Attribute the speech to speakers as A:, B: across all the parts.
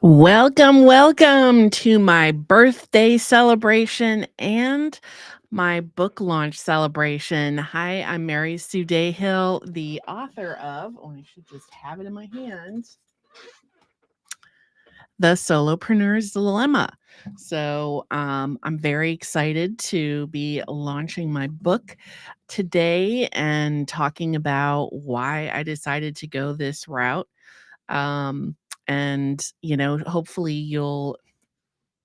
A: Welcome to my birthday celebration and my book launch celebration. Hi, I'm Mary Sue Dayhill, the author of, I should just have it in my hand, The Solopreneur's Dilemma. I'm very excited to be launching my book today and talking about why I decided to go this route. Um, Hopefully you'll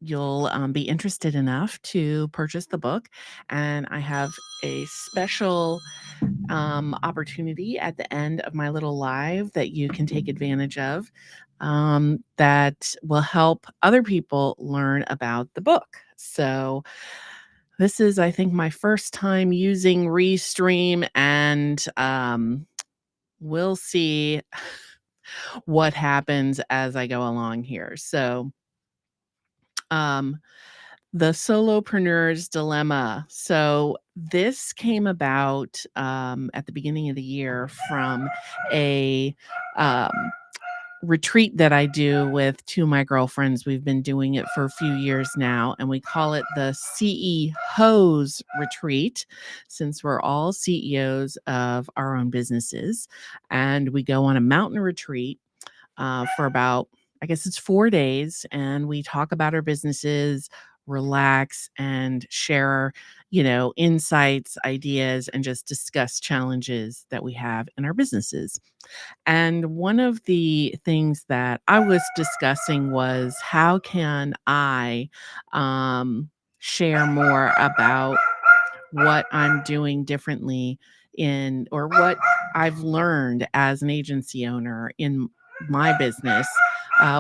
A: be interested enough to purchase the book. And I have a special opportunity at the end of my little live that you can take advantage of that will help other people learn about the book. So, this is, I think, my first time using Restream, and we'll see what happens as I go along here. Um, The Solopreneur's Dilemma. So this came about at the beginning of the year from a um, retreat that I do with two of my girlfriends. We've been doing it for a few years now, and we call it the CEOs Retreat, since we're all CEOs of our own businesses. And we go on a mountain retreat for about, I guess it's 4 days, and we talk about our businesses, relax, and share, insights, ideas, and just discuss challenges that we have in our businesses. And one of the things that I was discussing was how can I share more about what I'm doing differently in or what I've learned as an agency owner in my business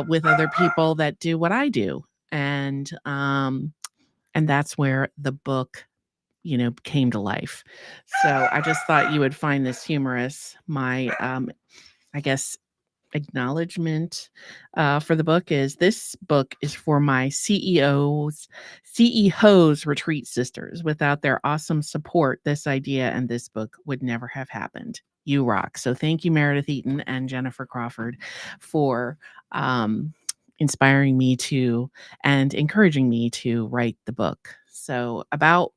A: with other people that do what I do. And that's where the book, came to life. So I just thought you would find this humorous. I guess acknowledgement for the book is this book is for my CEOs retreat sisters. Without their awesome support, this idea and this book would never have happened. You rock. So thank you, Meredith Eaton and Jennifer Crawford, for inspiring me to and encouraging me to write the book. So about,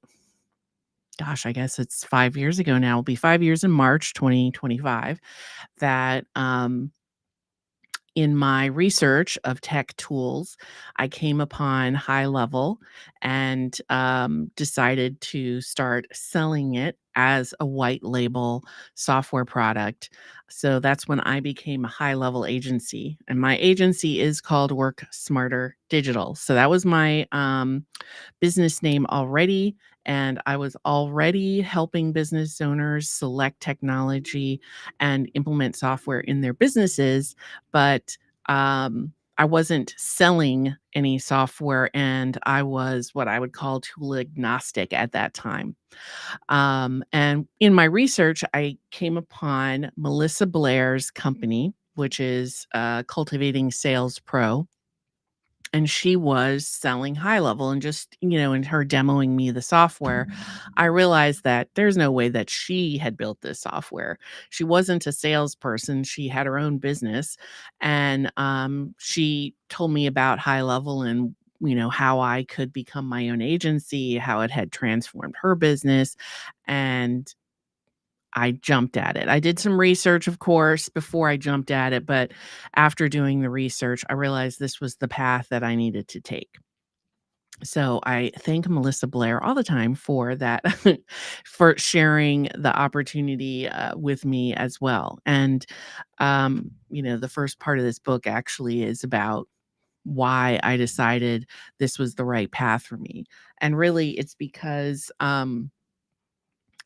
A: gosh, I guess it's 5 years ago now. It'll be 5 years in March 2025 that in my research of tech tools, I came upon High Level and decided to start selling it as a white label software product. So that's when I became a High Level agency. And my agency is called Work Smarter Digital. So that was my business name already. And I was already helping business owners select technology and implement software in their businesses. But I wasn't selling any software, and I was what I would call tool agnostic at that time. And in my research, I came upon Melissa Blair's company, which is Cultivating Sales Pro, and she was selling High Level. And just, in her demoing me the software, I realized that there's no way that she had built this software. She wasn't a salesperson. She had her own business. And she told me about High Level and how I could become my own agency, how it had transformed her business. And I jumped at it. I did some research, of course, before I jumped at it, but after doing the research, I realized this was the path that I needed to take. So I thank Melissa Blair all the time for that, for sharing the opportunity with me as well. And, the first part of this book actually is about why I decided this was the right path for me. And really, it's because,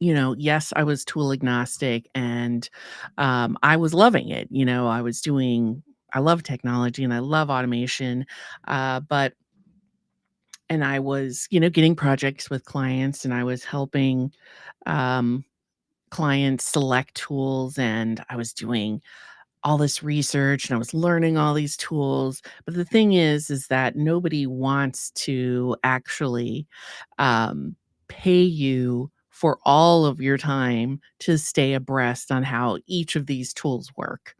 A: yes, I was tool agnostic, and I was loving it. I love technology and I love automation. But, and I was, getting projects with clients, and I was helping um, clients select tools, and I was doing all this research, and I was learning all these tools. But the thing is that nobody wants to actually um, pay you for all of your time to stay abreast on how each of these tools work.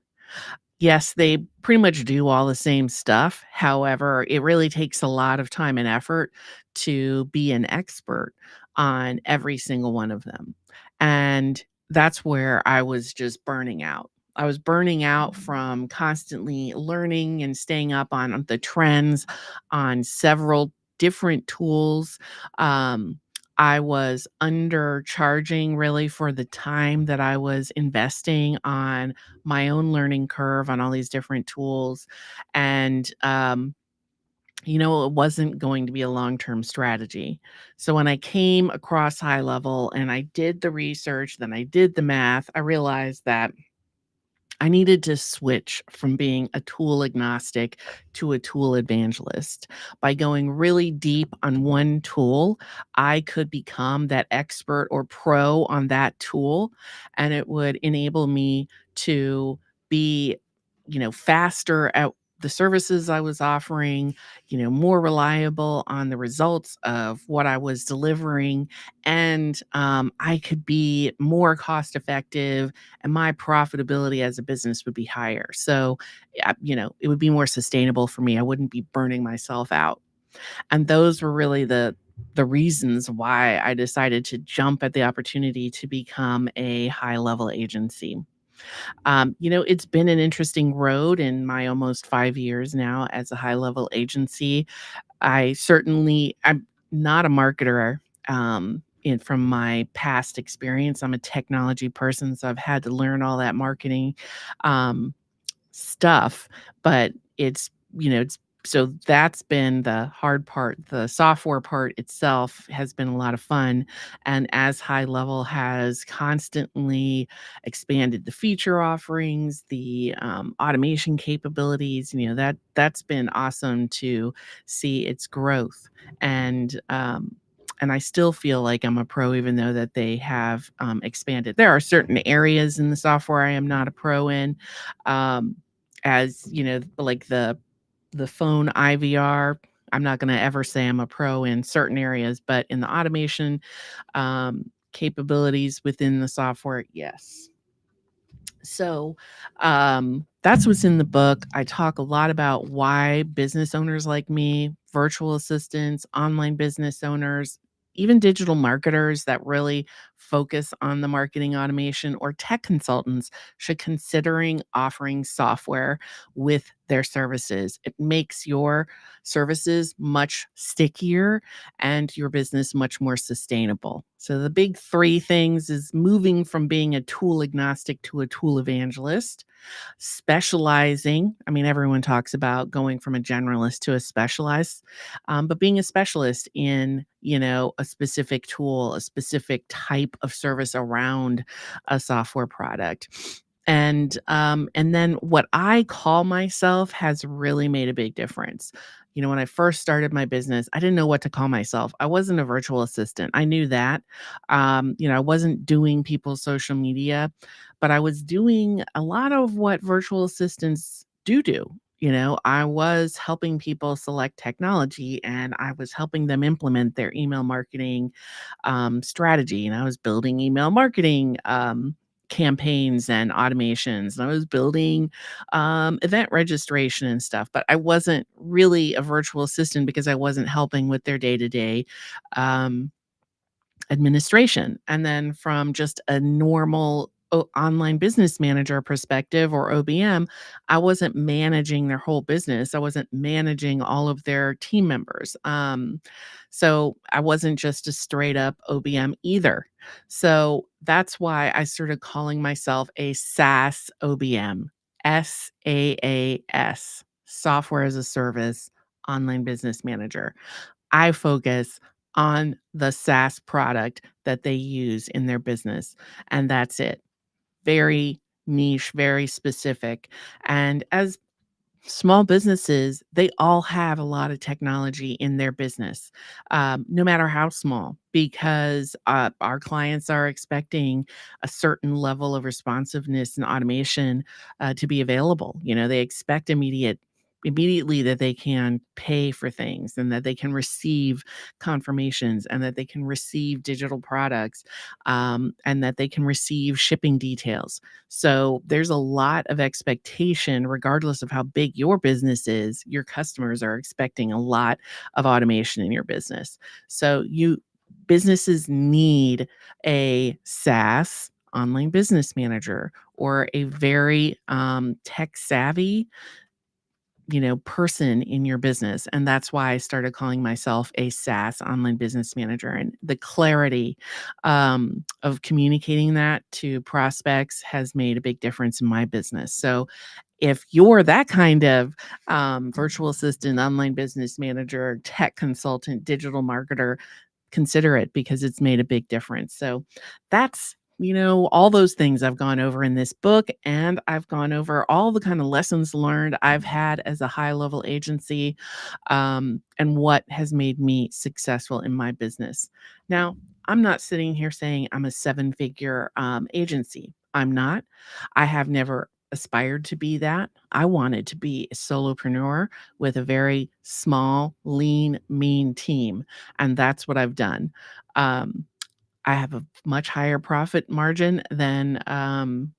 A: Yes, they pretty much do all the same stuff. However, it really takes a lot of time and effort to be an expert on every single one of them. And that's where I was just burning out. I was burning out from constantly learning and staying up on the trends on several different tools. Um, I was undercharging really for the time that I was investing on my own learning curve on all these different tools. And, it wasn't going to be a long term strategy. So when I came across high level and I did the research, then I did the math, I realized that I needed to switch from being a tool agnostic to a tool evangelist. By going really deep on one tool, I could become that expert or pro on that tool, and it would enable me to be, faster at the services I was offering, more reliable on the results of what I was delivering, and I could be more cost effective and my profitability as a business would be higher. So, it would be more sustainable for me. I wouldn't be burning myself out. And those were really the reasons why I decided to jump at the opportunity to become a high level agency. It's been an interesting road in my almost 5 years now as a high level agency. I'm not a marketer, from my past experience. I'm a technology person, so I've had to learn all that marketing, um, stuff, but it's so that's been the hard part. The software part itself has been a lot of fun, and as High Level has constantly expanded the feature offerings, the, automation capabilities, that's been awesome to see its growth, and I still feel like I'm a pro even though that they have, expanded. There are certain areas in the software I am not a pro in, um, like the phone IVR. I'm not gonna ever say I'm a pro in certain areas, but in the automation, capabilities within the software, yes. So, that's what's in the book. I talk a lot about why business owners like me, virtual assistants, online business owners, even digital marketers that really focus on the marketing automation or tech consultants should considering offering software with their services. It makes your services much stickier and your business much more sustainable. So the big 3 things is moving from being a tool agnostic to a tool evangelist, specializing. I mean, everyone talks about going from a generalist to a specialist, but being a specialist in, a specific tool, a specific type of service around a software product. And then what I call myself has really made a big difference. When I first started my business, I didn't know what to call myself. I wasn't a virtual assistant. I knew that. I wasn't doing people's social media, but I was doing a lot of what virtual assistants do. I was helping people select technology and I was helping them implement their email marketing strategy. And I was building email marketing campaigns and automations. And I was building event registration and stuff, but I wasn't really a virtual assistant because I wasn't helping with their day to day administration. And then from just a normal online business manager perspective or OBM, I wasn't managing their whole business. I wasn't managing all of their team members. So I wasn't just a straight up OBM either. So that's why I started calling myself a SaaS OBM, SaaS, software as a service online business manager. I focus on the SaaS product that they use in their business, and that's it. Very niche, very specific. And as small businesses, they all have a lot of technology in their business, no matter how small, because our clients are expecting a certain level of responsiveness and automation to be available. They expect immediate immediately that they can pay for things and that they can receive confirmations and that they can receive digital products, and that they can receive shipping details. So there's a lot of expectation, regardless of how big your business is. Your customers are expecting a lot of automation in your business. So businesses need a SaaS online business manager or a very tech savvy person in your business. And that's why I started calling myself a SaaS online business manager. And the clarity of communicating that to prospects has made a big difference in my business. So if you're that kind of virtual assistant, online business manager, tech consultant, digital marketer, consider it because it's made a big difference. So that's, all those things I've gone over in this book, and I've gone over all the kind of lessons learned I've had as a high level agency, and what has made me successful in my business. Now, I'm not sitting here saying I'm a seven figure agency. I'm not. I have never aspired to be that. I wanted to be a solopreneur with a very small, lean, mean team. And that's what I've done. Um, I have a much higher profit margin than an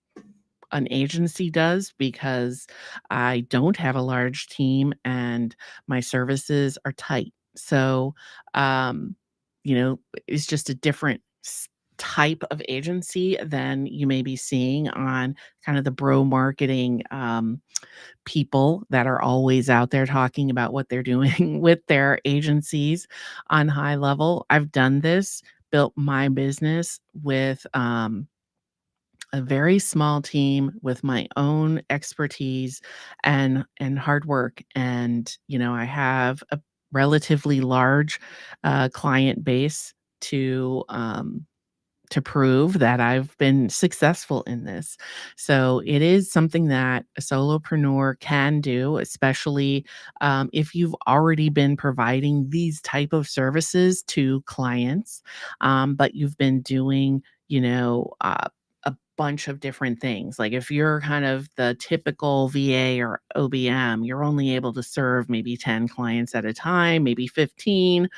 A: agency does because I don't have a large team and my services are tight. So, um, it's just a different type of agency than you may be seeing on kind of the bro marketing people that are always out there talking about what they're doing with their agencies on high level. I've done this, built my business with a very small team with my own expertise and hard work. And I have a relatively large client base to um, to prove that I've been successful in this. So it is something that a solopreneur can do, especially if you've already been providing these type of services to clients, but you've been doing, a bunch of different things. Like if you're kind of the typical VA or OBM, you're only able to serve maybe 10 clients at a time, maybe 15.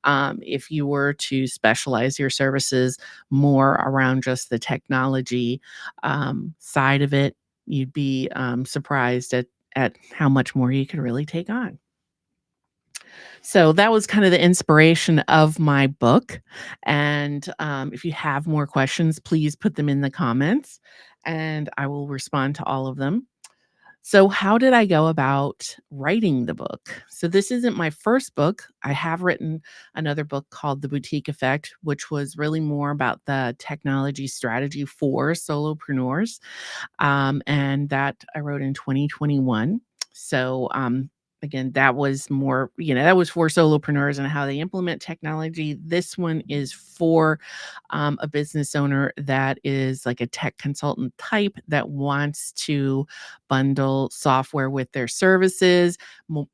A: If you were to specialize your services more around just the technology side of it, you'd be surprised at how much more you could really take on. So that was kind of the inspiration of my book. And if you have more questions, please put them in the comments, and I will respond to all of them. So, how did I go about writing the book? So, this isn't my first book. I have written another book called The Boutique Effect, which was really more about the technology strategy for solopreneurs. And that I wrote in 2021. So, again, that was more, that was for solopreneurs and how they implement technology. This one is for a business owner that is like a tech consultant type that wants to bundle software with their services.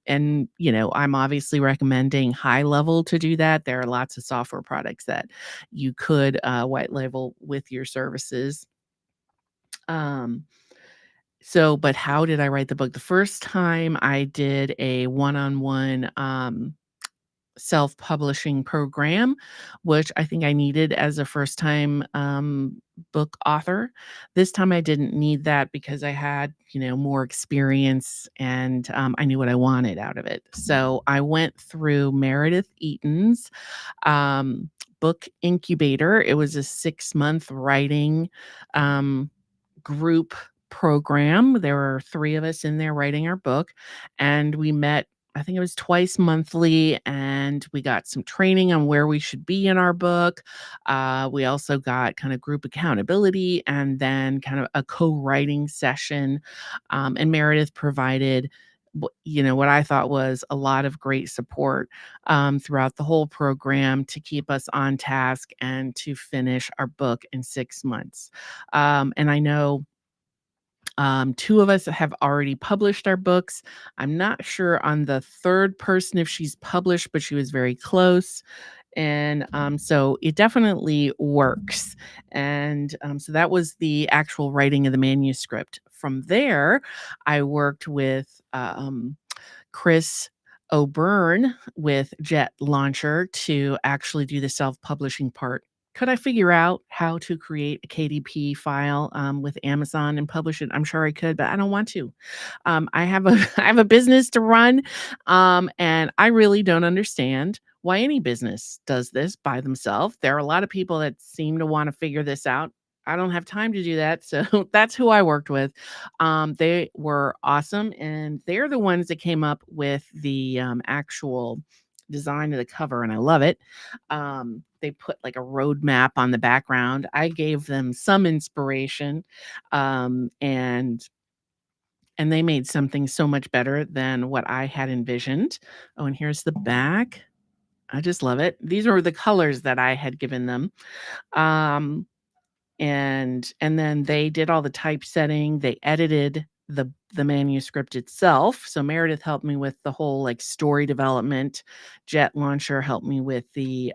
A: And, I'm obviously recommending high level to do that. There are lots of software products that you could white label with your services. Um, but how did I write the book? The first time I did a one-on-one self-publishing program, which I think I needed as a first-time book author. This time I didn't need that because I had, more experience and I knew what I wanted out of it. So I went through Meredith Eaton's book incubator. It was a 6-month writing um, group program. There were 3 of us in there writing our book, and we met, I think it was twice monthly, and we got some training on where we should be in our book. We also got kind of group accountability and then kind of a co-writing session. And Meredith provided what I thought was a lot of great support throughout the whole program to keep us on task and to finish our book in 6 months. And I know 2 of us have already published our books. I'm not sure on the third person if she's published, but she was very close. And so it definitely works. And so that was the actual writing of the manuscript. From there, I worked with Chris O'Byrne with Jet Launcher to actually do the self-publishing part. Could I figure out how to create a KDP file with Amazon and publish it? I'm sure I could, but I don't want to. I have a I have a business to run, and I really don't understand why any business does this by themselves. There are a lot of people that seem to want to figure this out. I don't have time to do that, so that's who I worked with. They were awesome, and they're the ones that came up with the actual design of the cover, and I love it. They put like a roadmap on the background. I gave them some inspiration, and they made something so much better than what I had envisioned. Oh, and here's the back. I just love it. These are the colors that I had given them. Um, and then they did all the typesetting. They edited the manuscript itself. So Meredith helped me with the whole like story development. Jet Launcher helped me with the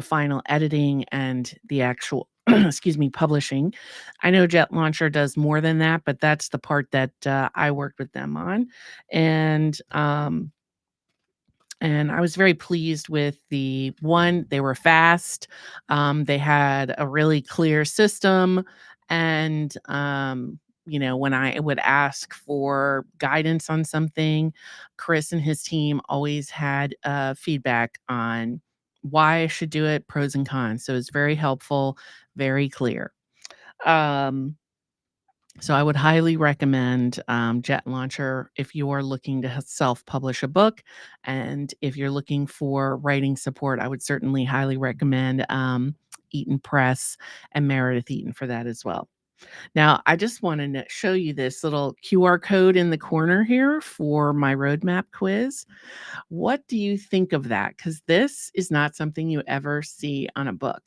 A: final editing and the actual excuse me, publishing. I know Jet Launcher does more than that, but that's the part that I worked with them on. And I was very pleased with the one. They were fast. They had a really clear system. And, when I would ask for guidance on something, Chris and his team always had feedback on why I should do it, pros and cons. So it's very helpful, very clear. Um, so I would highly recommend Jet Launcher if you are looking to self-publish a book, and if you're looking for writing support, I would certainly highly recommend Eaton Press and Meredith Eaton for that as well. Now, I just wanted to show you this little QR code in the corner here for my roadmap quiz. What do you think of that? Because this is not something you ever see on a book.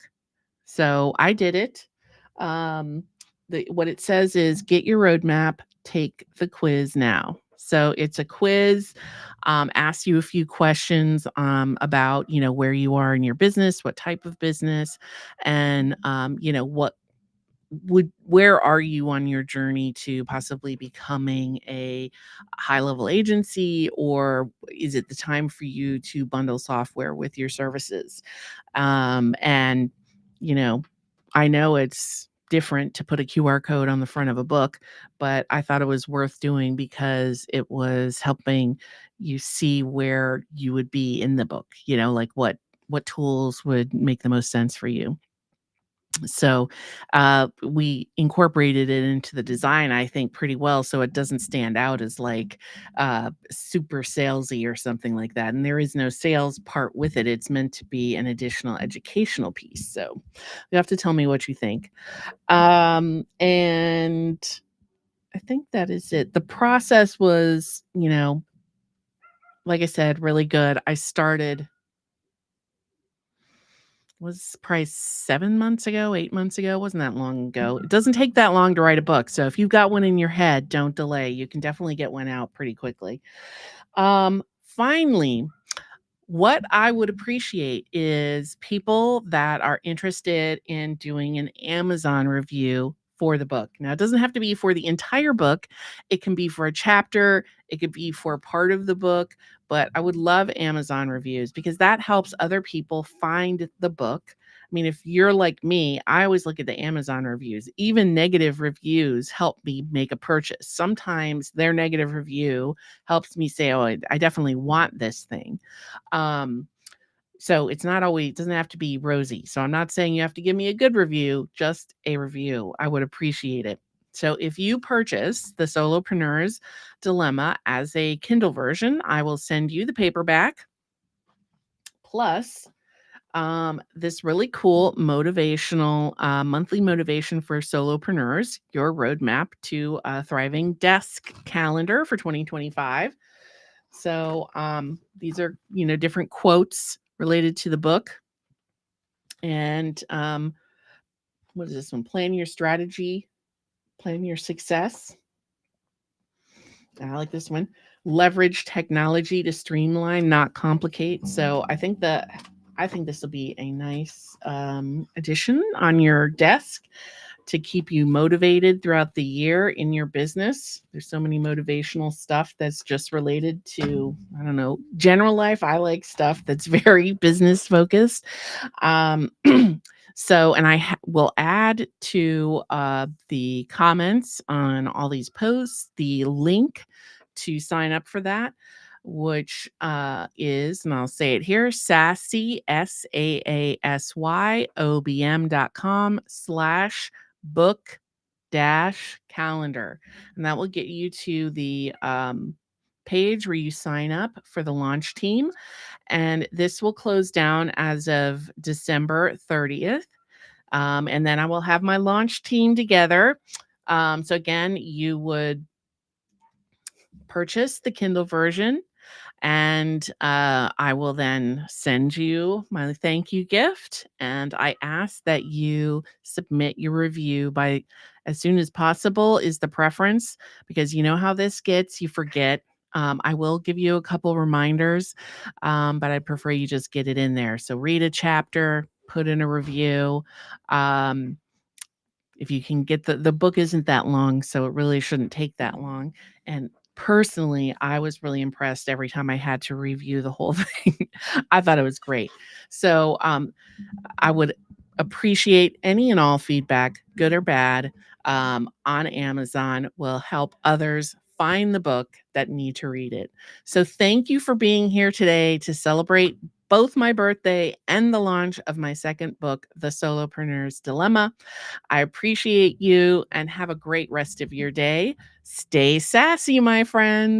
A: So I did it. Um, what it says is get your roadmap, take the quiz now. So it's a quiz, asks you a few questions about, where you are in your business, what type of business, and, where are you on your journey to possibly becoming a high level agency, or is it the time for you to bundle software with your services? And, you know, I know it's different to put a QR code on the front of a book, but I thought it was worth doing because it was helping you see where you would be in the book, like what tools would make the most sense for you. So we incorporated it into the design, I think, pretty well, so it doesn't stand out as like super salesy or something like that. And there is no sales part with it. It's meant to be an additional educational piece. So you have to tell me what you think. And I think that is it. The process was, like I said, really good. I started was probably 7 months ago, 8 months ago, wasn't that long ago. It doesn't take that long to write a book, so if you've got one in your head, don't delay. You can definitely get one out pretty quickly. Finally, what I would appreciate is people that are interested in doing an Amazon review for the book. Now, it doesn't have to be for the entire book. It can be for a chapter, it could be for part of the book, but I would love Amazon reviews because that helps other people find the book. I mean, if you're like me, I always look at the Amazon reviews. Even negative reviews help me make a purchase. Sometimes their negative review helps me say, "Oh, I definitely want this thing." Um, so it's not always doesn't have to be rosy. So I'm not saying you have to give me a good review, just a review. I would appreciate it. So if you purchase the Solopreneur's Dilemma as a Kindle version, I will send you the paperback plus this really cool motivational monthly motivation for solopreneurs, your roadmap to a thriving desk calendar for 2025. So these are, different quotes related to the book. And what is this one? Plan your strategy, plan your success. I like this one. Leverage technology to streamline, not complicate. So I think this will be a nice addition on your desk to keep you motivated throughout the year in your business. There's so many motivational stuff that's just related to, I don't know, general life. I like stuff that's very business focused. Um, so, and will add to the comments on all these posts the link to sign up for that, which is, and I'll say it here, sassy, SAASYOBM.com/book dash calendar. And that will get you to the page where you sign up for the launch team. And this will close down as of December 30th. And then I will have my launch team together. So again, you would purchase the Kindle version, and I will then send you my thank you gift. And I ask that you submit your review by as soon as possible is the preference, because you know how this gets, you forget. I will give you a couple reminders, but I prefer you just get it in there. So read a chapter, put in a review. Um, if you can get the book isn't that long, so it really shouldn't take that long. And personally, I was really impressed every time I had to review the whole thing. I thought it was great. So, I would appreciate any and all feedback, good or bad, on Amazon will help others find the book that need to read it. So thank you for being here today to celebrate both my birthday and the launch of my second book, The Solopreneur's Dilemma. I appreciate you and have a great rest of your day. Stay sassy, my friends.